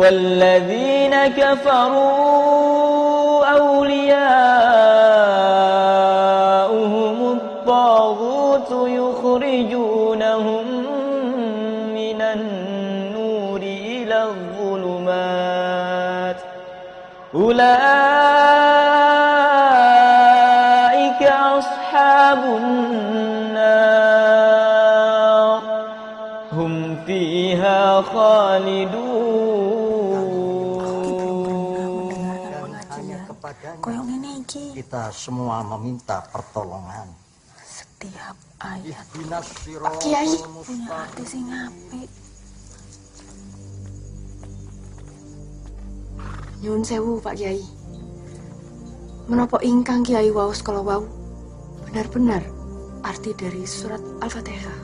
والذين كفروا أولياؤهم الطاغوت يخرجونهم من النور إلى الظلمات أولئك أصحاب النار هم فيها خالدون. Kita semua meminta pertolongan. Setiap ayat Pak Kiai punya arti sing apik. Nyuwun sewu Pak Kiai. Menapa ingkang Kiai waos kala wau benar-benar arti dari surat Al-Fatihah?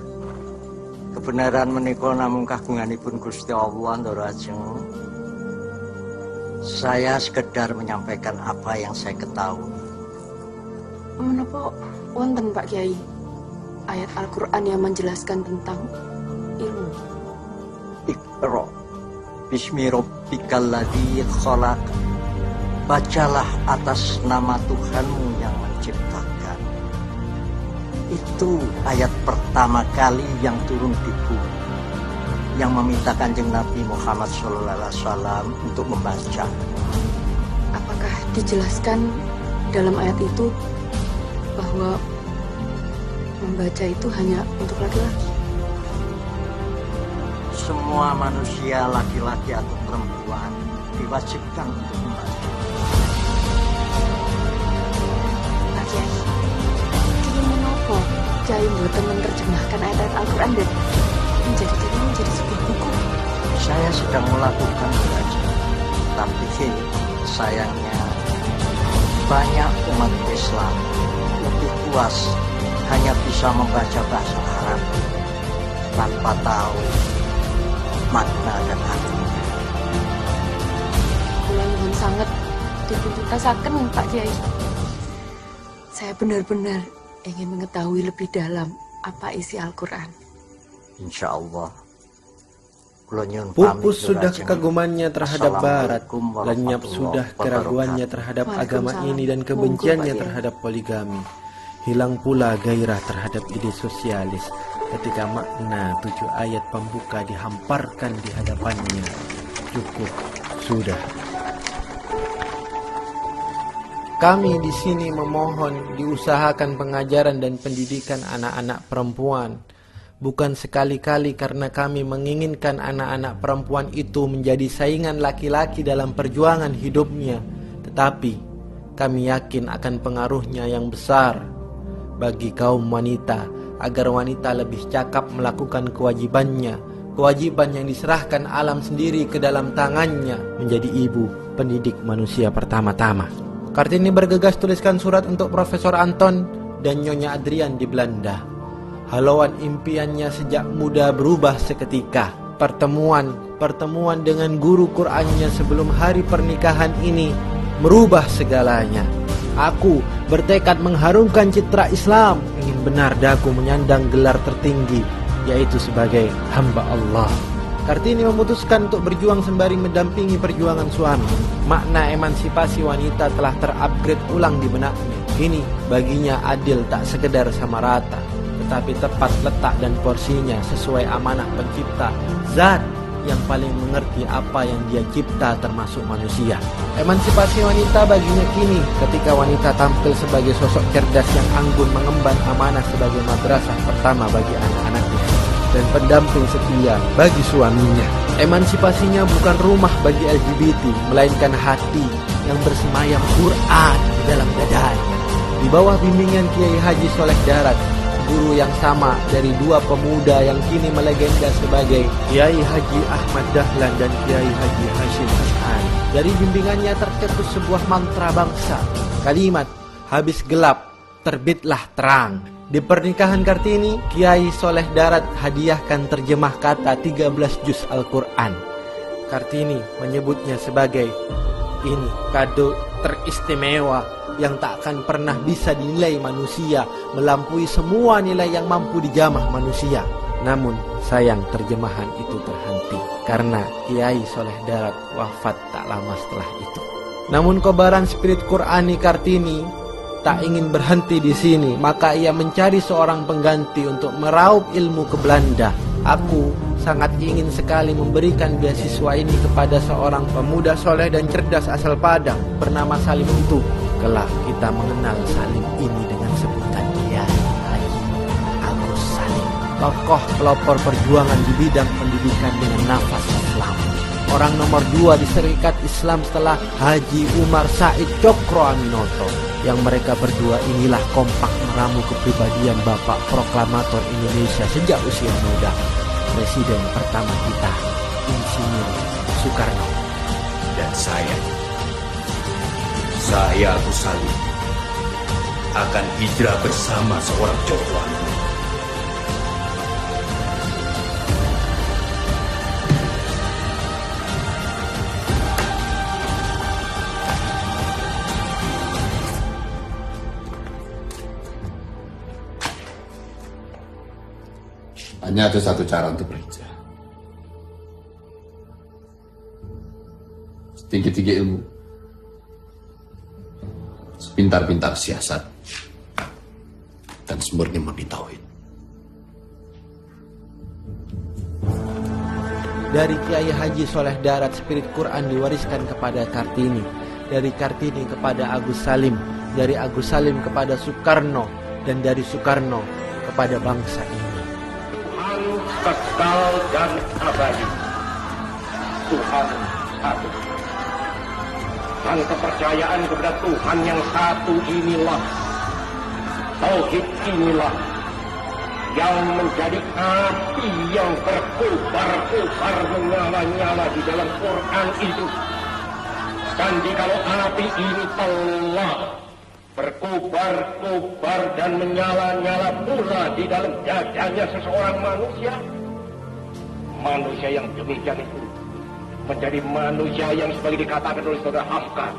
Kebenaran menika namung kagunganipun Gusti Allah ndoro ajeng. Saya sekedar menyampaikan apa yang saya ketahui. Menapa wonten Pak Kiai ayat Al-Qur'an yang menjelaskan tentang ilmu? Iqra bismi rabbikal ladzi khalaq. Bacalah atas nama Tuhanmu yang menciptakan. Itu ayat pertama kali yang turun di bumi, yang meminta Kanjeng Nabi Muhammad SAW untuk membaca. Apakah dijelaskan dalam ayat itu bahwa membaca itu hanya untuk laki-laki? Semua manusia, laki-laki atau perempuan, diwajibkan untuk membaca. Pak Kiai, kini menopo Kiai mboten menerjemahkan ayat-ayat Al-Quran dan menjadi sebuah buku? Saya sedang melakukan belajar, tapi sayangnya banyak umat Islam lebih puas hanya bisa membaca bahasa Arab tanpa tahu makna dan artinya. Kula nyuwun sanget dipuntuntasaken Pak Kiai. Saya benar-benar ingin mengetahui lebih dalam apa isi Al-Quran. Insya Allah. Pupus sudah kekagumannya terhadap Barat, lenyap sudah keraguannya terhadap agama ini dan kebenciannya terhadap poligami. Hilang pula gairah terhadap ide sosialis ketika makna 7 ayat pembuka dihamparkan di hadapannya. Cukup, sudah. Kami di sini memohon diusahakan pengajaran dan pendidikan anak-anak perempuan. Bukan sekali-kali karena kami menginginkan anak-anak perempuan itu menjadi saingan laki-laki dalam perjuangan hidupnya, tetapi kami yakin akan pengaruhnya yang besar bagi kaum wanita, agar wanita lebih cakap melakukan kewajibannya, kewajiban yang diserahkan alam sendiri ke dalam tangannya, menjadi ibu pendidik manusia pertama-tama. Kartini bergegas tuliskan surat untuk Profesor Anton dan Nyonya Adrian di Belanda. Halauan impiannya sejak muda berubah seketika. Pertemuan dengan guru Qur'annya sebelum hari pernikahan ini merubah segalanya. Aku bertekad mengharumkan citra Islam, ingin benar daku menyandang gelar tertinggi, yaitu sebagai hamba Allah. Kartini memutuskan untuk berjuang sembari mendampingi perjuangan suami. Makna emansipasi wanita telah terupgrade ulang di benaknya. Ini baginya adil tak sekedar sama rata, tetapi tepat letak dan porsinya sesuai amanah pencipta, zat yang paling mengerti apa yang dia cipta termasuk manusia. Emansipasi wanita baginya kini ketika wanita tampil sebagai sosok cerdas yang anggun mengemban amanah sebagai madrasah pertama bagi anak-anaknya dan pendamping setia bagi suaminya. Emansipasinya bukan rumah bagi LGBT, melainkan hati yang bersemayam Quran di dalam dadanya. Di bawah bimbingan Kiai Haji Soleh Darat, guru yang sama dari dua pemuda yang kini melegenda sebagai Kiai Haji Ahmad Dahlan dan Kiai Haji Hashim Ash'ari. Dari bimbingannya tercetus sebuah mantra bangsa, kalimat habis gelap terbitlah terang. Di pernikahan Kartini, Kiai Soleh Darat hadiahkan terjemah kata 13 juz Al-Quran. Kartini menyebutnya sebagai ini kado teristimewa yang tak akan pernah bisa dinilai manusia, melampaui semua nilai yang mampu dijamah manusia. Namun sayang terjemahan itu terhenti karena Kiai Soleh Darat wafat tak lama setelah itu. Namun kobaran spirit Qurani Kartini tak ingin berhenti di sini, maka ia mencari seorang pengganti untuk meraup ilmu ke Belanda. Aku sangat ingin sekali memberikan beasiswa ini kepada seorang pemuda soleh dan cerdas asal Padang bernama Salim itu. Kelak kita mengenal Salim ini dengan sebutan Kiai Haji Agus Salim, tokoh pelopor perjuangan di bidang pendidikan dengan nafas Islam. Orang nomor 2 di Serikat Islam setelah Haji Umar Said Cokro Aminoto. Yang mereka berdua inilah kompak meramu kepribadian Bapak Proklamator Indonesia sejak usia muda, Presiden pertama kita, Insinyur Soekarno. Dan saya Agus Salim, akan hijrah bersama seorang Cokro Aminoto. Hanya ada satu cara untuk berhijrah. Setinggi-tinggi ilmu, sepintar-pintar siasat, dan semurni murni tauhid. Dari Kiai Haji Soleh Darat, spirit Quran diwariskan kepada Kartini. Dari Kartini kepada Agus Salim. Dari Agus Salim kepada Soekarno. Dan dari Soekarno kepada bangsa ini. Tuhan kekal dan abadi. Tuhan satu. Dan kepercayaan kepada Tuhan yang satu inilah, tauhid inilah, yang menjadi api yang berkobar-kobar menyala-nyala di dalam Quran itu. Dan jikalau api ini telah berkobar-kobar dan menyala-nyala pula di dalam dadanya seseorang manusia, manusia yang demikian itu menjadi manusia yang seperti dikatakan oleh saudara Hafkan,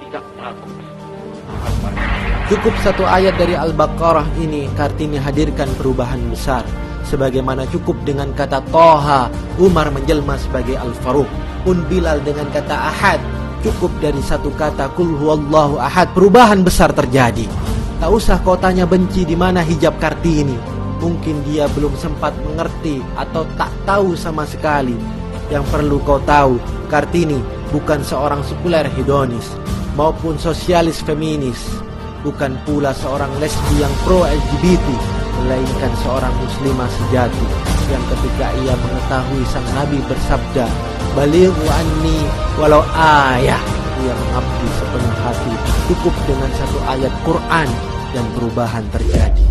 tidak takut. Cukup satu ayat dari Al-Baqarah ini, Kartini hadirkan perubahan besar. Sebagaimana cukup dengan kata Toha, Umar menjelma sebagai Al-Faruq. Pun Bilal dengan kata Ahad. Cukup dari satu kata Qul huwallahu ahad, perubahan besar terjadi. Tak usah kau tanya benci di mana hijab Kartini. Mungkin dia belum sempat mengerti atau tak tahu sama sekali. Yang perlu kau tahu, Kartini bukan seorang sekuler hedonis maupun sosialis feminis, bukan pula seorang lesbi yang pro LGBT, melainkan seorang muslimah sejati yang ketika ia mengetahui sang Nabi bersabda, "Balighu anni walau ayah," ia mengabdi sepenuh hati. Cukup dengan satu ayat Quran dan perubahan terjadi.